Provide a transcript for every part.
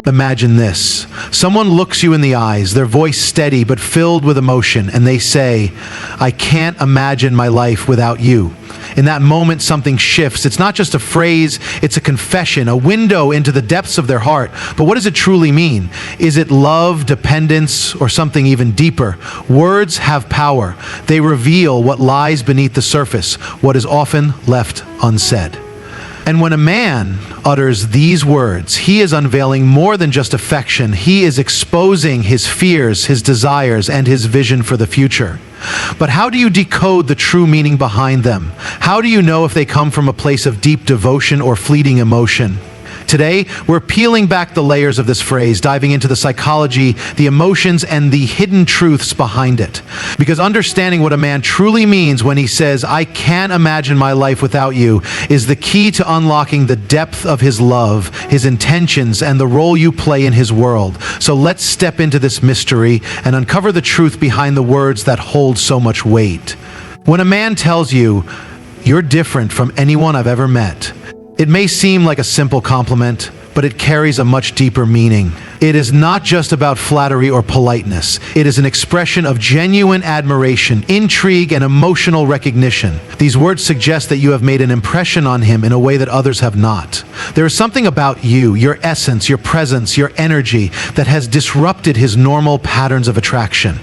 Imagine this. Someone looks you in the eyes, their voice steady but filled with emotion, and they say, "I can't imagine my life without you." In that moment, something shifts. It's not just a phrase, it's a confession, a window into the depths of their heart. But what does it truly mean? Is it love, dependence, or something even deeper? Words have power. They reveal what lies beneath the surface, what is often left unsaid. And when a man utters these words, he is unveiling more than just affection. He is exposing his fears, his desires, and his vision for the future. But how do you decode the true meaning behind them? How do you know if they come from a place of deep devotion or fleeting emotion? Today, we're peeling back the layers of this phrase, diving into the psychology, the emotions, and the hidden truths behind it. Because understanding what a man truly means when he says, "I can't imagine my life without you," is the key to unlocking the depth of his love, his intentions, and the role you play in his world. So let's step into this mystery and uncover the truth behind the words that hold so much weight. When a man tells you, "You're different from anyone I've ever met," it may seem like a simple compliment, but it carries a much deeper meaning. It is not just about flattery or politeness. It is an expression of genuine admiration, intrigue, and emotional recognition. These words suggest that you have made an impression on him in a way that others have not. There is something about you, your essence, your presence, your energy, that has disrupted his normal patterns of attraction.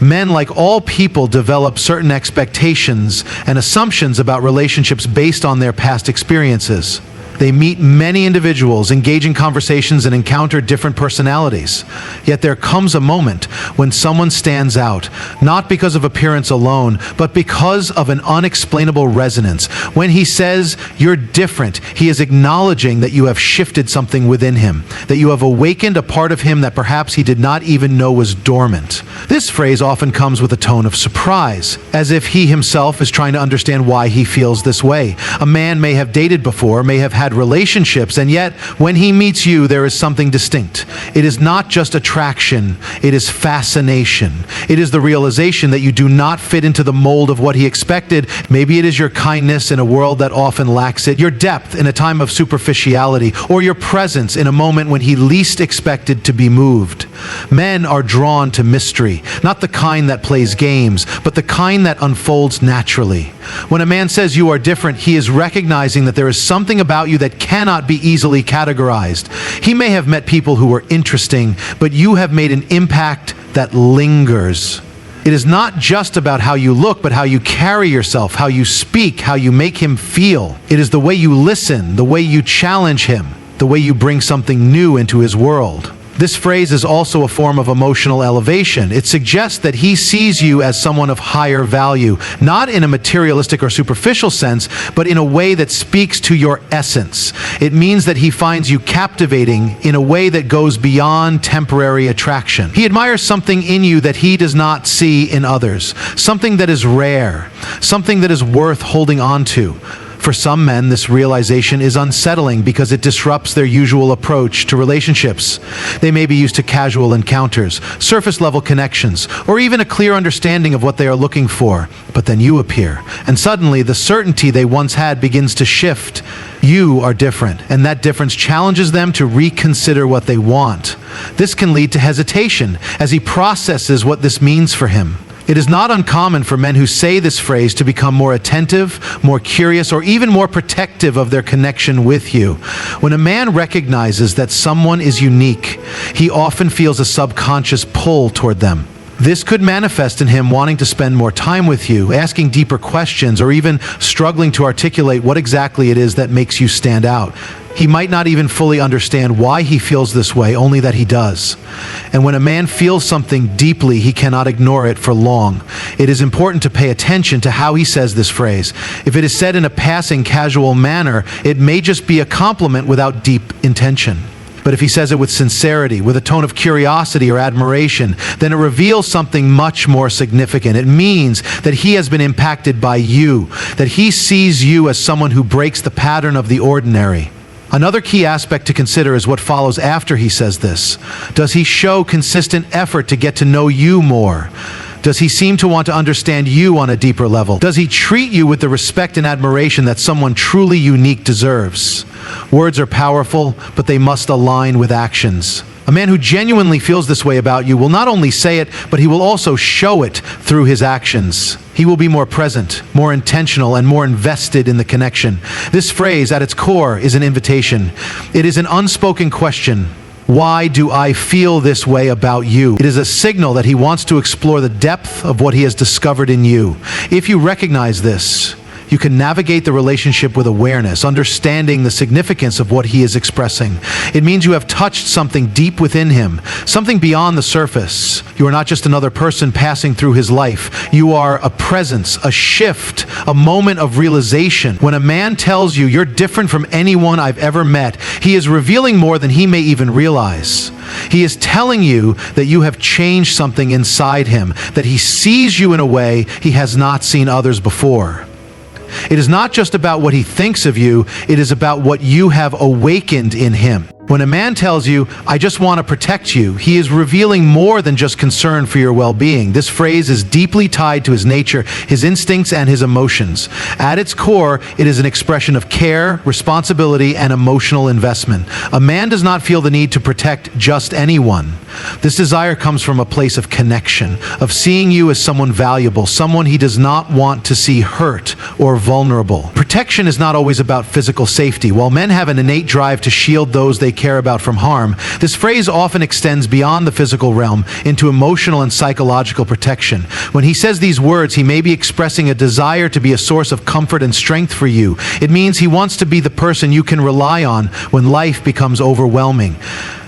Men, like all people, develop certain expectations and assumptions about relationships based on their past experiences. They meet many individuals, engage in conversations, and encounter different personalities. Yet there comes a moment when someone stands out, not because of appearance alone, but because of an unexplainable resonance. When he says, "You're different," he is acknowledging that you have shifted something within him, that you have awakened a part of him that perhaps he did not even know was dormant. This phrase often comes with a tone of surprise, as if he himself is trying to understand why he feels this way. A man may have dated before, may have had relationships, and yet when he meets you, there is something distinct. It is not just attraction, it is fascination. It is the realization that you do not fit into the mold of what he expected. Maybe it is your kindness in a world that often lacks it, your depth in a time of superficiality, or your presence in a moment when he least expected to be moved. Men are drawn to mystery, not the kind that plays games, but the kind that unfolds naturally. When a man says you are different, he is recognizing that there is something about you that cannot be easily categorized. He may have met people who were interesting, but you have made an impact that lingers. It is not just about how you look, but how you carry yourself, how you speak, how you make him feel. It is the way you listen, the way you challenge him, the way you bring something new into his world. This phrase is also a form of emotional elevation. It suggests that he sees you as someone of higher value, not in a materialistic or superficial sense, but in a way that speaks to your essence. It means that he finds you captivating in a way that goes beyond temporary attraction. He admires something in you that he does not see in others, something that is rare, something that is worth holding on to. For some men, this realization is unsettling because it disrupts their usual approach to relationships. They may be used to casual encounters, surface-level connections, or even a clear understanding of what they are looking for. But then you appear, and suddenly the certainty they once had begins to shift. You are different, and that difference challenges them to reconsider what they want. This can lead to hesitation as he processes what this means for him. It is not uncommon for men who say this phrase to become more attentive, more curious, or even more protective of their connection with you. When a man recognizes that someone is unique, he often feels a subconscious pull toward them. This could manifest in him wanting to spend more time with you, asking deeper questions, or even struggling to articulate what exactly it is that makes you stand out. He might not even fully understand why he feels this way, only that he does. And when a man feels something deeply, he cannot ignore it for long. It is important to pay attention to how he says this phrase. If it is said in a passing, casual manner, it may just be a compliment without deep intention. But if he says it with sincerity, with a tone of curiosity or admiration, then it reveals something much more significant. It means that he has been impacted by you, that he sees you as someone who breaks the pattern of the ordinary. Another key aspect to consider is what follows after he says this. Does he show consistent effort to get to know you more? Does he seem to want to understand you on a deeper level? Does he treat you with the respect and admiration that someone truly unique deserves? Words are powerful, but they must align with actions. A man who genuinely feels this way about you will not only say it, but he will also show it through his actions. He will be more present, more intentional, and more invested in the connection. This phrase, at its core, is an invitation. It is an unspoken question. Why do I feel this way about you? It is a signal that he wants to explore the depth of what he has discovered in you. If you recognize this, you can navigate the relationship with awareness, understanding the significance of what he is expressing. It means you have touched something deep within him, something beyond the surface. You are not just another person passing through his life. You are a presence, a shift, a moment of realization. When a man tells you you're different from anyone I've ever met, he is revealing more than he may even realize. He is telling you that you have changed something inside him, that he sees you in a way he has not seen others before. It is not just about what he thinks of you, it is about what you have awakened in him. When a man tells you, I just want to protect you, he is revealing more than just concern for your well-being. This phrase is deeply tied to his nature, his instincts, and his emotions. At its core, it is an expression of care, responsibility, and emotional investment. A man does not feel the need to protect just anyone. This desire comes from a place of connection, of seeing you as someone valuable, someone he does not want to see hurt or vulnerable. Protection is not always about physical safety. While men have an innate drive to shield those they care about from harm, this phrase often extends beyond the physical realm into emotional and psychological protection. When he says these words, he may be expressing a desire to be a source of comfort and strength for you. It means he wants to be the person you can rely on when life becomes overwhelming.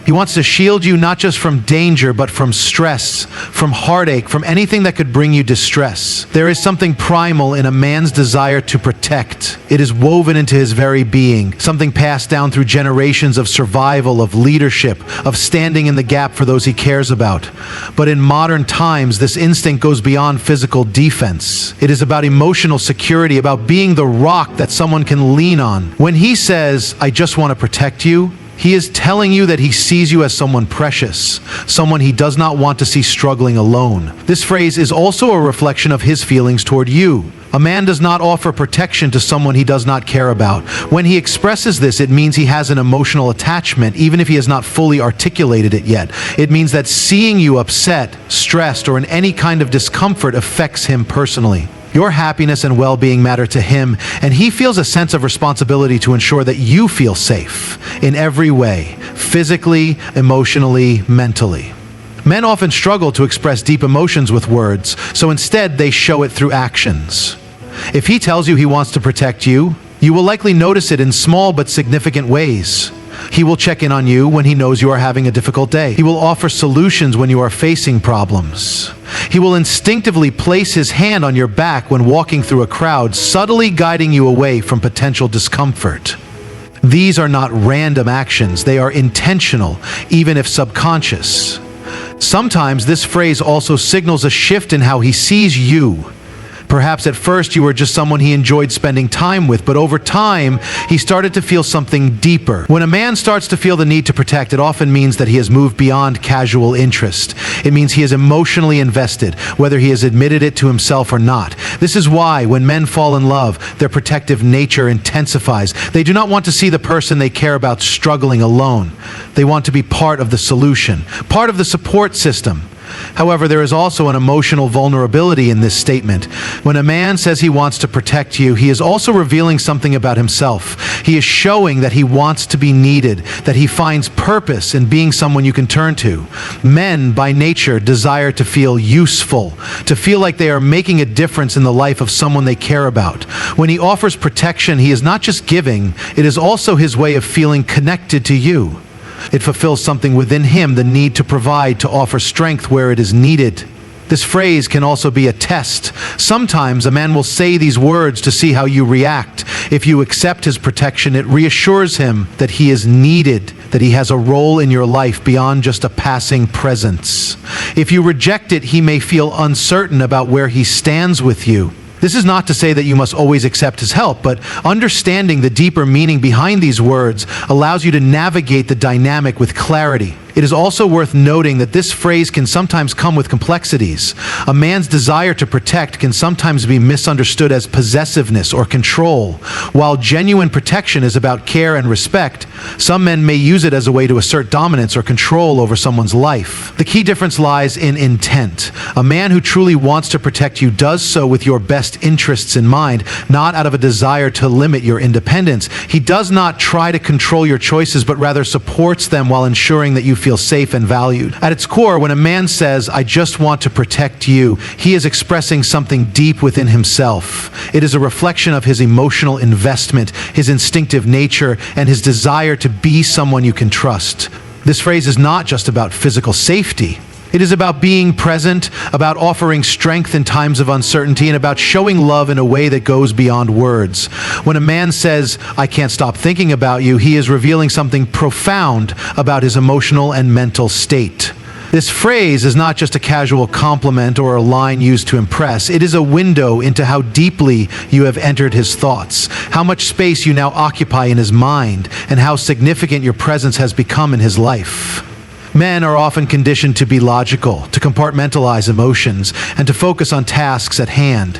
He wants to shield you not just from danger, but from stress, from heartache, from anything that could bring you distress. There is something primal in a man's desire to protect. It is woven into his very being, something passed down through generations of survival, of leadership, of standing in the gap for those he cares about. But in modern times, this instinct goes beyond physical defense. It is about emotional security, about being the rock that someone can lean on. When he says, I just want to protect you, he is telling you that he sees you as someone precious, someone he does not want to see struggling alone. This phrase is also a reflection of his feelings toward you. A man does not offer protection to someone he does not care about. When he expresses this, it means he has an emotional attachment, even if he has not fully articulated it yet. It means that seeing you upset, stressed, or in any kind of discomfort affects him personally. Your happiness and well-being matter to him, and he feels a sense of responsibility to ensure that you feel safe in every way, physically, emotionally, mentally. Men often struggle to express deep emotions with words, so instead they show it through actions. If he tells you he wants to protect you, you will likely notice it in small but significant ways. He will check in on you when he knows you are having a difficult day. He will offer solutions when you are facing problems. He will instinctively place his hand on your back when walking through a crowd, subtly guiding you away from potential discomfort. These are not random actions. They are intentional, even if subconscious. Sometimes this phrase also signals a shift in how he sees you. Perhaps at first you were just someone he enjoyed spending time with, but over time, he started to feel something deeper. When a man starts to feel the need to protect, it often means that he has moved beyond casual interest. It means he is emotionally invested, whether he has admitted it to himself or not. This is why, when men fall in love, their protective nature intensifies. They do not want to see the person they care about struggling alone. They want to be part of the solution, part of the support system. However, there is also an emotional vulnerability in this statement. When a man says he wants to protect you, he is also revealing something about himself. He is showing that he wants to be needed, that he finds purpose in being someone you can turn to. Men, by nature, desire to feel useful, to feel like they are making a difference in the life of someone they care about. When he offers protection, he is not just giving, it is also his way of feeling connected to you. It fulfills something within him, the need to provide, to offer strength where it is needed. This phrase can also be a test. Sometimes a man will say these words to see how you react. If you accept his protection, it reassures him that he is needed, that he has a role in your life beyond just a passing presence. If you reject it, he may feel uncertain about where he stands with you. This is not to say that you must always accept his help, but understanding the deeper meaning behind these words allows you to navigate the dynamic with clarity. It is also worth noting that this phrase can sometimes come with complexities. A man's desire to protect can sometimes be misunderstood as possessiveness or control. While genuine protection is about care and respect, some men may use it as a way to assert dominance or control over someone's life. The key difference lies in intent. A man who truly wants to protect you does so with your best interests in mind, not out of a desire to limit your independence. He does not try to control your choices, but rather supports them while ensuring that you feel safe and valued. At its core, when a man says, "I just want to protect you," he is expressing something deep within himself. It is a reflection of his emotional investment, his instinctive nature, and his desire to be someone you can trust. This phrase is not just about physical safety. It is about being present, about offering strength in times of uncertainty, and about showing love in a way that goes beyond words. When a man says, "I can't stop thinking about you," he is revealing something profound about his emotional and mental state. This phrase is not just a casual compliment or a line used to impress. It is a window into how deeply you have entered his thoughts, how much space you now occupy in his mind, and how significant your presence has become in his life. Men are often conditioned to be logical, to compartmentalize emotions, and to focus on tasks at hand.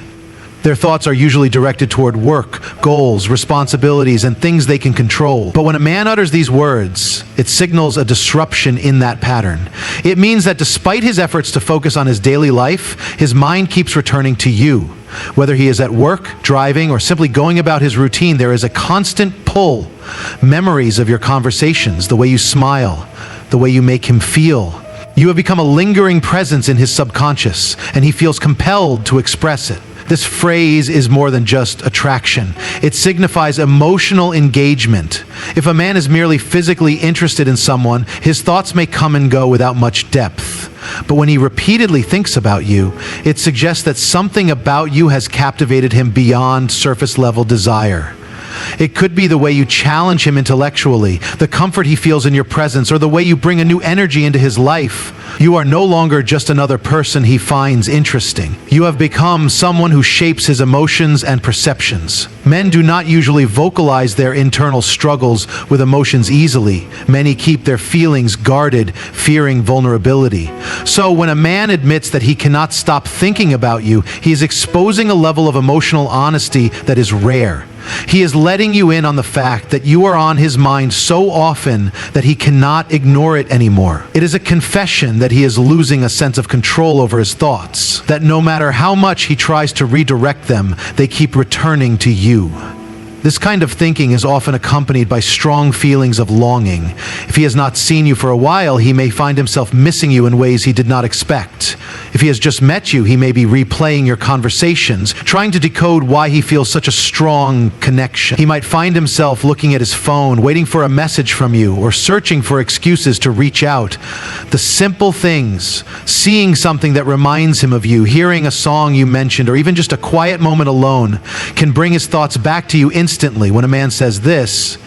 Their thoughts are usually directed toward work, goals, responsibilities, and things they can control. But when a man utters these words, it signals a disruption in that pattern. It means that despite his efforts to focus on his daily life, his mind keeps returning to you. Whether he is at work, driving, or simply going about his routine, there is a constant pull. Memories of your conversations, the way you smile, the way you make him feel. You have become a lingering presence in his subconscious, and he feels compelled to express it. This phrase is more than just attraction. It signifies emotional engagement. If a man is merely physically interested in someone, his thoughts may come and go without much depth. But when he repeatedly thinks about you, it suggests that something about you has captivated him beyond surface-level desire. It could be the way you challenge him intellectually, the comfort he feels in your presence, or the way you bring a new energy into his life. You are no longer just another person he finds interesting. You have become someone who shapes his emotions and perceptions. Men do not usually vocalize their internal struggles with emotions easily. Many keep their feelings guarded, fearing vulnerability. So when a man admits that he cannot stop thinking about you, he is exposing a level of emotional honesty that is rare. He is letting you in on the fact that you are on his mind so often that he cannot ignore it anymore. It is a confession that he is losing a sense of control over his thoughts, that no matter how much he tries to redirect them, they keep returning to you. This kind of thinking is often accompanied by strong feelings of longing. If he has not seen you for a while, he may find himself missing you in ways he did not expect. If he has just met you, he may be replaying your conversations, trying to decode why he feels such a strong connection. He might find himself looking at his phone, waiting for a message from you, or searching for excuses to reach out. The simple things, seeing something that reminds him of you, hearing a song you mentioned, or even just a quiet moment alone, can bring his thoughts back to you instantly. When a man says this,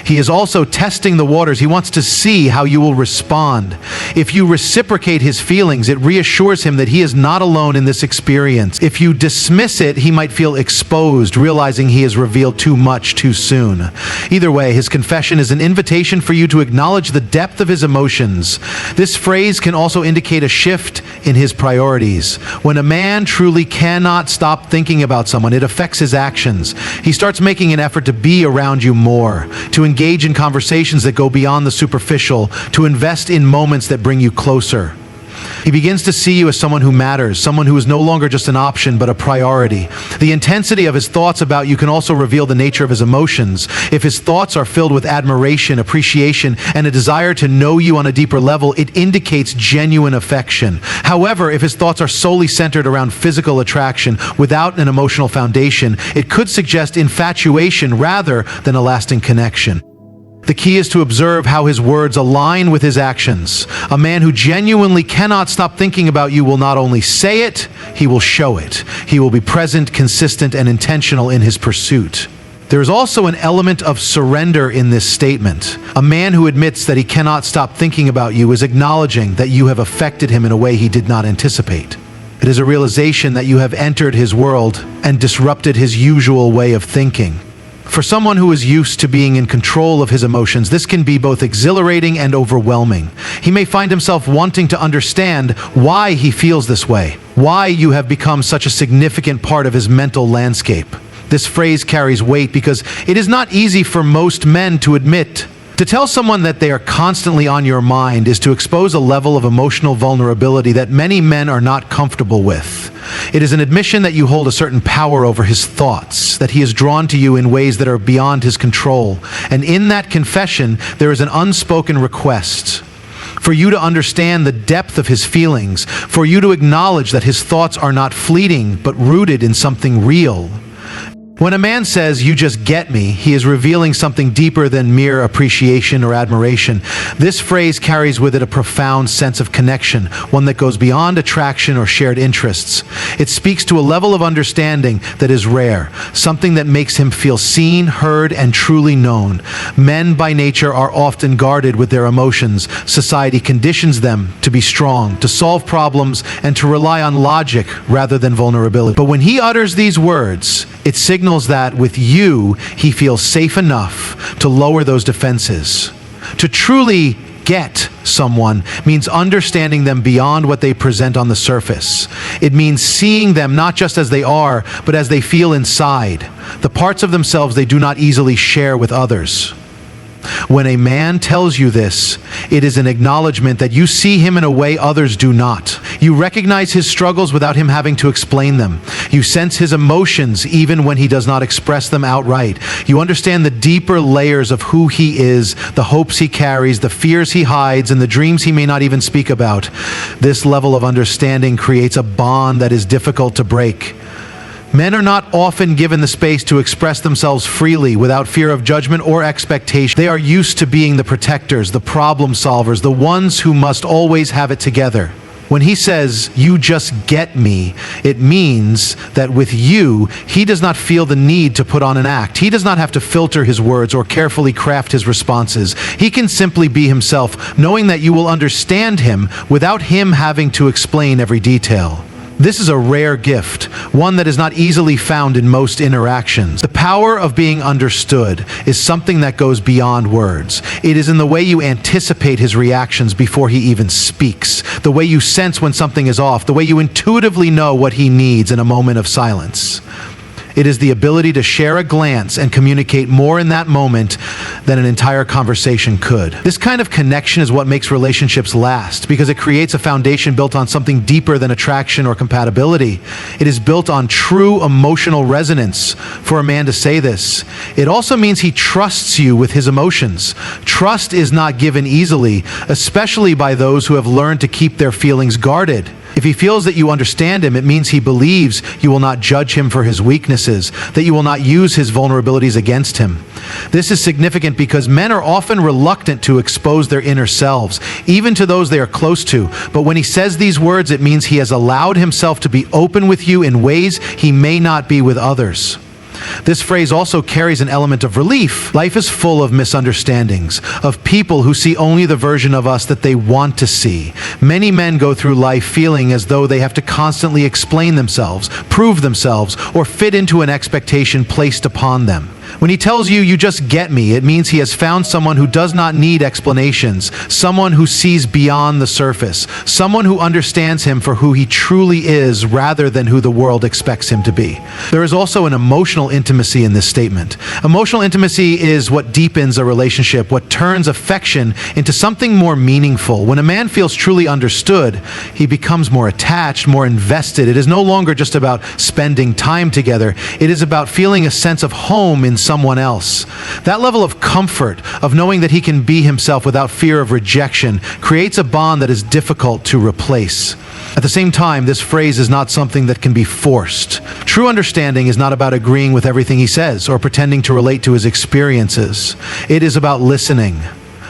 he is also testing the waters. He wants to see how you will respond. If you reciprocate his feelings, it reassures him that he is not alone in this experience. If you dismiss it, he might feel exposed, realizing he has revealed too much too soon. Either way, his confession is an invitation for you to acknowledge the depth of his emotions. This phrase can also indicate a shift in his priorities. When a man truly cannot stop thinking about someone, it affects his actions. He starts making an effort to be around you more, to engage in conversations that go beyond the superficial, to invest in moments that bring you closer. He begins to see you as someone who matters, someone who is no longer just an option but a priority. The intensity of his thoughts about you can also reveal the nature of his emotions. If his thoughts are filled with admiration, appreciation, and a desire to know you on a deeper level, it indicates genuine affection. However, if his thoughts are solely centered around physical attraction without an emotional foundation, it could suggest infatuation rather than a lasting connection. The key is to observe how his words align with his actions. A man who genuinely cannot stop thinking about you will not only say it, he will show it. He will be present, consistent, and intentional in his pursuit. There is also an element of surrender in this statement. A man who admits that he cannot stop thinking about you is acknowledging that you have affected him in a way he did not anticipate. It is a realization that you have entered his world and disrupted his usual way of thinking. For someone who is used to being in control of his emotions, this can be both exhilarating and overwhelming. He may find himself wanting to understand why he feels this way, why you have become such a significant part of his mental landscape. This phrase carries weight because it is not easy for most men to admit. To tell someone that they are constantly on your mind is to expose a level of emotional vulnerability that many men are not comfortable with. It is an admission that you hold a certain power over his thoughts, that he is drawn to you in ways that are beyond his control. And in that confession, there is an unspoken request for you to understand the depth of his feelings, for you to acknowledge that his thoughts are not fleeting, but rooted in something real. When a man says, "You just get me," he is revealing something deeper than mere appreciation or admiration. This phrase carries with it a profound sense of connection, one that goes beyond attraction or shared interests. It speaks to a level of understanding that is rare, something that makes him feel seen, heard, and truly known. Men by nature are often guarded with their emotions. Society conditions them to be strong, to solve problems, and to rely on logic rather than vulnerability. But when he utters these words, it signals that with you, he feels safe enough to lower those defenses. To truly get someone means understanding them beyond what they present on the surface. It means seeing them not just as they are, but as they feel inside, the parts of themselves they do not easily share with others. When a man tells you this, it is an acknowledgement that you see him in a way others do not. You recognize his struggles without him having to explain them. You sense his emotions even when he does not express them outright. You understand the deeper layers of who he is, the hopes he carries, the fears he hides, and the dreams he may not even speak about. This level of understanding creates a bond that is difficult to break. Men are not often given the space to express themselves freely without fear of judgment or expectation. They are used to being the protectors, the problem solvers, the ones who must always have it together. When he says, "You just get me," it means that with you, he does not feel the need to put on an act. He does not have to filter his words or carefully craft his responses. He can simply be himself, knowing that you will understand him without him having to explain every detail. This is a rare gift, one that is not easily found in most interactions. The power of being understood is something that goes beyond words. It is in the way you anticipate his reactions before he even speaks, the way you sense when something is off, the way you intuitively know what he needs in a moment of silence. It is the ability to share a glance and communicate more in that moment than an entire conversation could. This kind of connection is what makes relationships last, because it creates a foundation built on something deeper than attraction or compatibility. It is built on true emotional resonance. For a man to say this, it also means he trusts you with his emotions. Trust is not given easily, especially by those who have learned to keep their feelings guarded. If he feels that you understand him, it means he believes you will not judge him for his weaknesses, that you will not use his vulnerabilities against him. This is significant because men are often reluctant to expose their inner selves, even to those they are close to. But when he says these words, it means he has allowed himself to be open with you in ways he may not be with others. This phrase also carries an element of relief. Life is full of misunderstandings, of people who see only the version of us that they want to see. Many men go through life feeling as though they have to constantly explain themselves, prove themselves, or fit into an expectation placed upon them. When he tells you, "You just get me," it means he has found someone who does not need explanations, someone who sees beyond the surface, someone who understands him for who he truly is rather than who the world expects him to be. There is also an emotional intimacy in this statement. Emotional intimacy is what deepens a relationship, what turns affection into something more meaningful. When a man feels truly understood, he becomes more attached, more invested. It is no longer just about spending time together. It is about feeling a sense of home in someone else. That level of comfort, of knowing that he can be himself without fear of rejection, creates a bond that is difficult to replace. At the same time, this phrase is not something that can be forced. True understanding is not about agreeing with everything he says or pretending to relate to his experiences. It is about listening,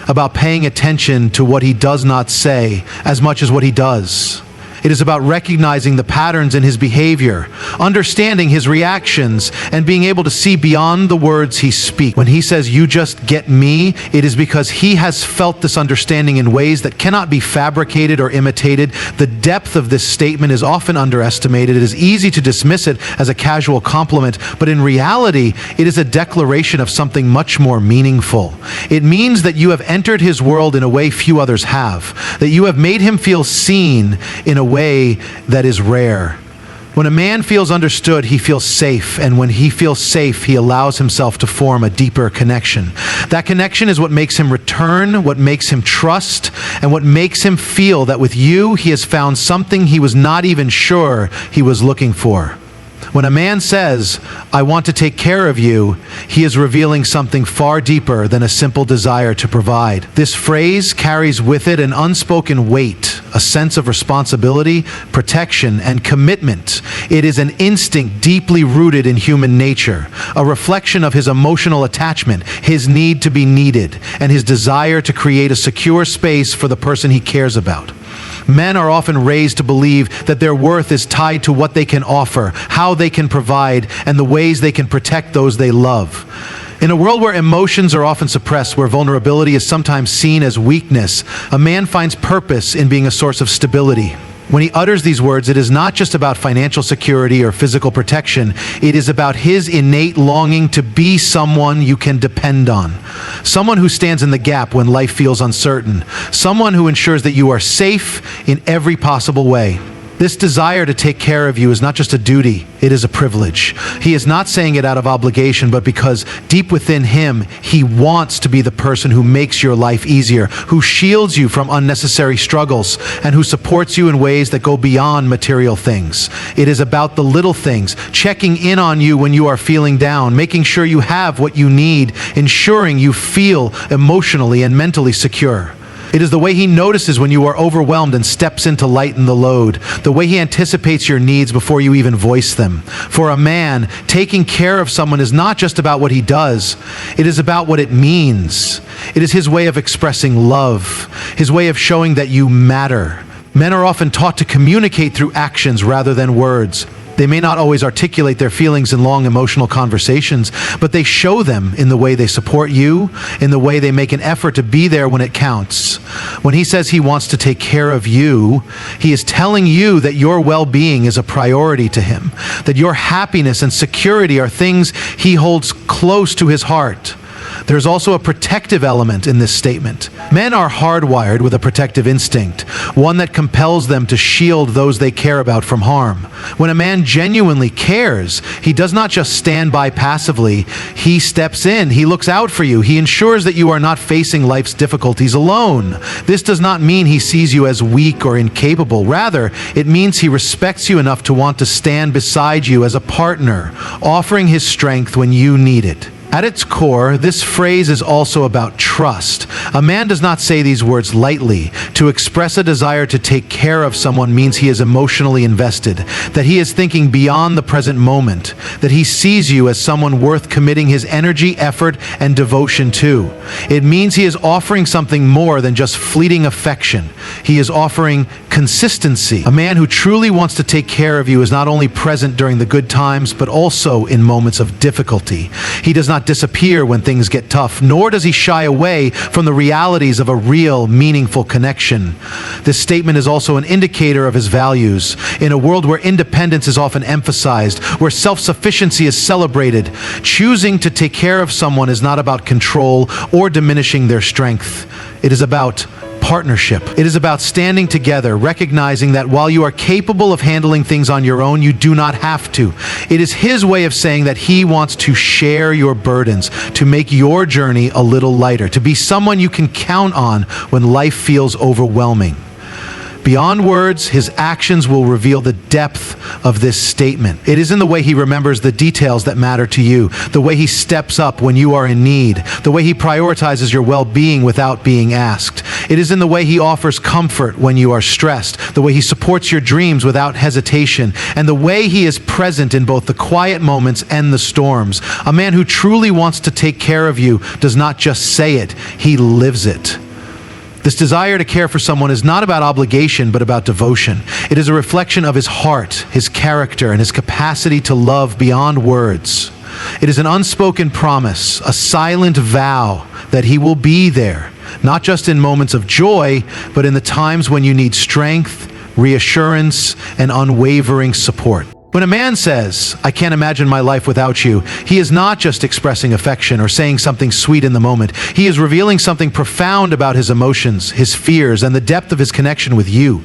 about paying attention to what he does not say as much as what he does. It is about recognizing the patterns in his behavior, understanding his reactions, and being able to see beyond the words he speaks. When he says, "You just get me," it is because he has felt this understanding in ways that cannot be fabricated or imitated. The depth of this statement is often underestimated. It is easy to dismiss it as a casual compliment, but in reality, it is a declaration of something much more meaningful. It means that you have entered his world in a way few others have, that you have made him feel seen in a way that is rare. When a man feels understood, he feels safe, and when he feels safe, he allows himself to form a deeper connection. That connection is what makes him return, what makes him trust, and what makes him feel that with you, he has found something he was not even sure he was looking for. When a man says, "I want to take care of you," he is revealing something far deeper than a simple desire to provide. This phrase carries with it an unspoken weight, a sense of responsibility, protection, and commitment. It is an instinct deeply rooted in human nature, a reflection of his emotional attachment, his need to be needed, and his desire to create a secure space for the person he cares about. Men are often raised to believe that their worth is tied to what they can offer, how they can provide, and the ways they can protect those they love. In a world where emotions are often suppressed, where vulnerability is sometimes seen as weakness, a man finds purpose in being a source of stability. When he utters these words, it is not just about financial security or physical protection. It is about his innate longing to be someone you can depend on. Someone who stands in the gap when life feels uncertain. Someone who ensures that you are safe in every possible way. This desire to take care of you is not just a duty, it is a privilege. He is not saying it out of obligation, but because deep within him, he wants to be the person who makes your life easier, who shields you from unnecessary struggles, and who supports you in ways that go beyond material things. It is about the little things, checking in on you when you are feeling down, making sure you have what you need, ensuring you feel emotionally and mentally secure. It is the way he notices when you are overwhelmed and steps in to lighten the load, the way he anticipates your needs before you even voice them. For a man, taking care of someone is not just about what he does, it is about what it means. It is his way of expressing love, his way of showing that you matter. Men are often taught to communicate through actions rather than words. They may not always articulate their feelings in long emotional conversations, but they show them in the way they support you, in the way they make an effort to be there when it counts. When he says he wants to take care of you, he is telling you that your well-being is a priority to him, that your happiness and security are things he holds close to his heart. There's also a protective element in this statement. Men are hardwired with a protective instinct, one that compels them to shield those they care about from harm. When a man genuinely cares, he does not just stand by passively. He steps in, he looks out for you, he ensures that you are not facing life's difficulties alone. This does not mean he sees you as weak or incapable. Rather, it means he respects you enough to want to stand beside you as a partner, offering his strength when you need it. At its core, this phrase is also about trust. A man does not say these words lightly. To express a desire to take care of someone means he is emotionally invested, that he is thinking beyond the present moment, that he sees you as someone worth committing his energy, effort, and devotion to. It means he is offering something more than just fleeting affection. He is offering consistency. A man who truly wants to take care of you is not only present during the good times, but also in moments of difficulty. He does not disappear when things get tough, nor does he shy away from the realities of a real, meaningful connection. This statement is also an indicator of his values. In a world where independence is often emphasized, where self-sufficiency is celebrated, choosing to take care of someone is not about control or diminishing their strength. It is about partnership. It is about standing together, recognizing that while you are capable of handling things on your own, you do not have to. It is his way of saying that he wants to share your burdens, to make your journey a little lighter, to be someone you can count on when life feels overwhelming. Beyond words, his actions will reveal the depth of this statement. It is in the way he remembers the details that matter to you, the way he steps up when you are in need, the way he prioritizes your well-being without being asked. It is in the way he offers comfort when you are stressed, the way he supports your dreams without hesitation, and the way he is present in both the quiet moments and the storms. A man who truly wants to take care of you does not just say it, he lives it. This desire to care for someone is not about obligation, but about devotion. It is a reflection of his heart, his character, and his capacity to love beyond words. It is an unspoken promise, a silent vow that he will be there, not just in moments of joy, but in the times when you need strength, reassurance, and unwavering support. When a man says, "I can't imagine my life without you," he is not just expressing affection or saying something sweet in the moment. He is revealing something profound about his emotions, his fears, and the depth of his connection with you.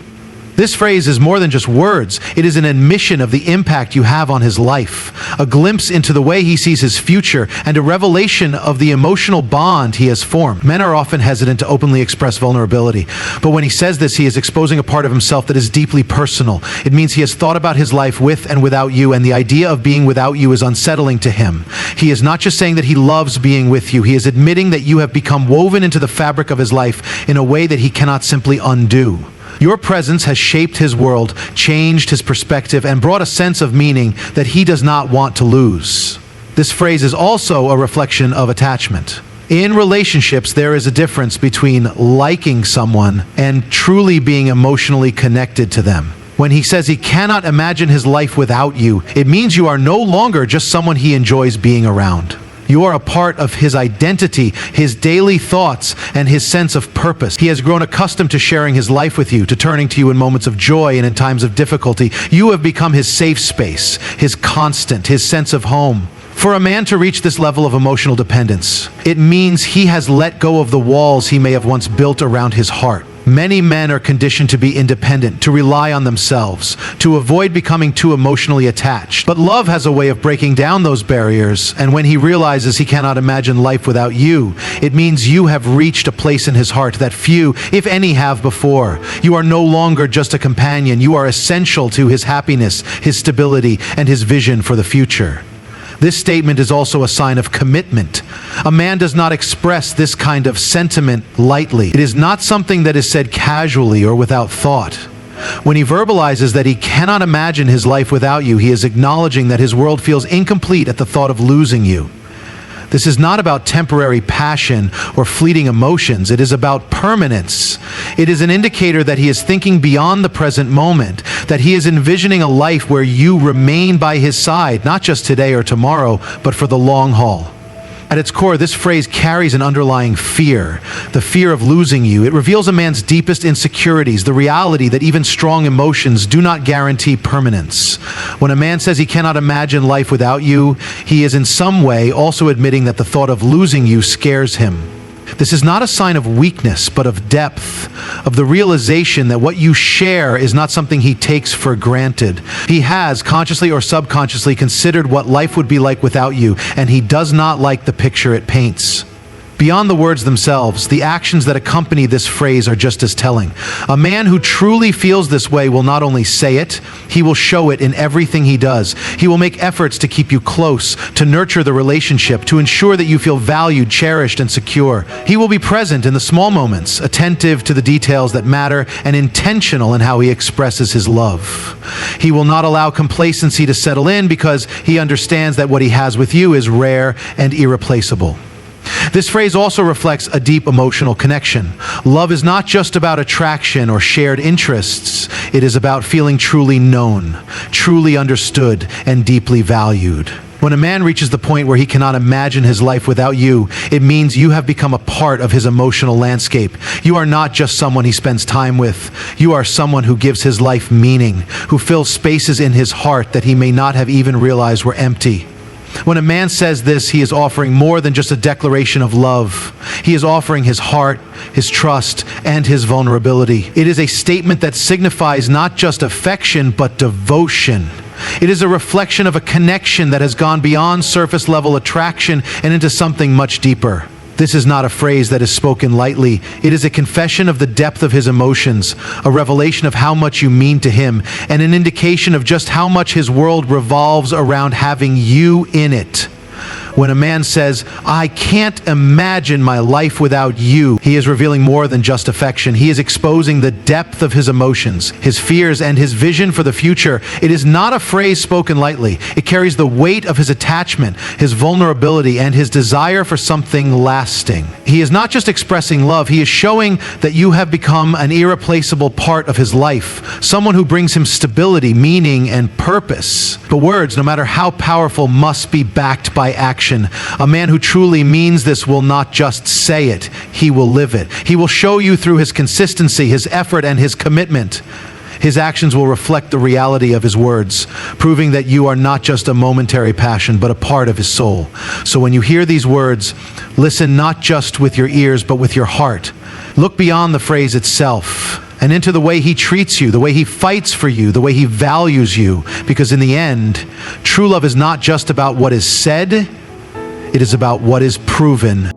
This phrase is more than just words. It is an admission of the impact you have on his life, a glimpse into the way he sees his future, and a revelation of the emotional bond he has formed. Men are often hesitant to openly express vulnerability, but when he says this, he is exposing a part of himself that is deeply personal. It means he has thought about his life with and without you, and the idea of being without you is unsettling to him. He is not just saying that he loves being with you. He is admitting that you have become woven into the fabric of his life in a way that he cannot simply undo. Your presence has shaped his world, changed his perspective, and brought a sense of meaning that he does not want to lose. This phrase is also a reflection of attachment. In relationships, there is a difference between liking someone and truly being emotionally connected to them. When he says he cannot imagine his life without you, it means you are no longer just someone he enjoys being around. You are a part of his identity, his daily thoughts, and his sense of purpose. He has grown accustomed to sharing his life with you, to turning to you in moments of joy and in times of difficulty. You have become his safe space, his constant, his sense of home. For a man to reach this level of emotional dependence, it means he has let go of the walls he may have once built around his heart. Many men are conditioned to be independent, to rely on themselves, to avoid becoming too emotionally attached. But love has a way of breaking down those barriers, and when he realizes he cannot imagine life without you, it means you have reached a place in his heart that few, if any, have before. You are no longer just a companion. You are essential to his happiness, his stability, and his vision for the future. This statement is also a sign of commitment. A man does not express this kind of sentiment lightly. It is not something that is said casually or without thought. When he verbalizes that he cannot imagine his life without you, he is acknowledging that his world feels incomplete at the thought of losing you. This is not about temporary passion or fleeting emotions. It is about permanence. It is an indicator that he is thinking beyond the present moment, that he is envisioning a life where you remain by his side, not just today or tomorrow, but for the long haul. At its core, this phrase carries an underlying fear, the fear of losing you. It reveals a man's deepest insecurities, the reality that even strong emotions do not guarantee permanence. When a man says he cannot imagine life without you, he is in some way also admitting that the thought of losing you scares him. This is not a sign of weakness, but of depth, of the realization that what you share is not something he takes for granted. He has, consciously or subconsciously, considered what life would be like without you, and he does not like the picture it paints. Beyond the words themselves, the actions that accompany this phrase are just as telling. A man who truly feels this way will not only say it, he will show it in everything he does. He will make efforts to keep you close, to nurture the relationship, to ensure that you feel valued, cherished, and secure. He will be present in the small moments, attentive to the details that matter, and intentional in how he expresses his love. He will not allow complacency to settle in because he understands that what he has with you is rare and irreplaceable. This phrase also reflects a deep emotional connection. Love is not just about attraction or shared interests. It is about feeling truly known, truly understood, and deeply valued. When a man reaches the point where he cannot imagine his life without you, it means you have become a part of his emotional landscape. You are not just someone he spends time with. You are someone who gives his life meaning, who fills spaces in his heart that he may not have even realized were empty. When a man says this, he is offering more than just a declaration of love. He is offering his heart, his trust, and his vulnerability. It is a statement that signifies not just affection, but devotion. It is a reflection of a connection that has gone beyond surface level attraction and into something much deeper. This is not a phrase that is spoken lightly. It is a confession of the depth of his emotions, a revelation of how much you mean to him, and an indication of just how much his world revolves around having you in it. When a man says, I can't imagine my life without you, he is revealing more than just affection. He is exposing the depth of his emotions, his fears, and his vision for the future. It is not a phrase spoken lightly. It carries the weight of his attachment, his vulnerability, and his desire for something lasting. He is not just expressing love, he is showing that you have become an irreplaceable part of his life, someone who brings him stability, meaning, and purpose. But words, no matter how powerful, must be backed by action. A man who truly means this will not just say it, he will live it. He will show you through his consistency, his effort, and his commitment. His actions will reflect the reality of his words, proving that you are not just a momentary passion, but a part of his soul. So when you hear these words, listen not just with your ears, but with your heart. Look beyond the phrase itself and into the way he treats you, the way he fights for you, the way he values you. Because in the end, true love is not just about what is said, it is about what is proven.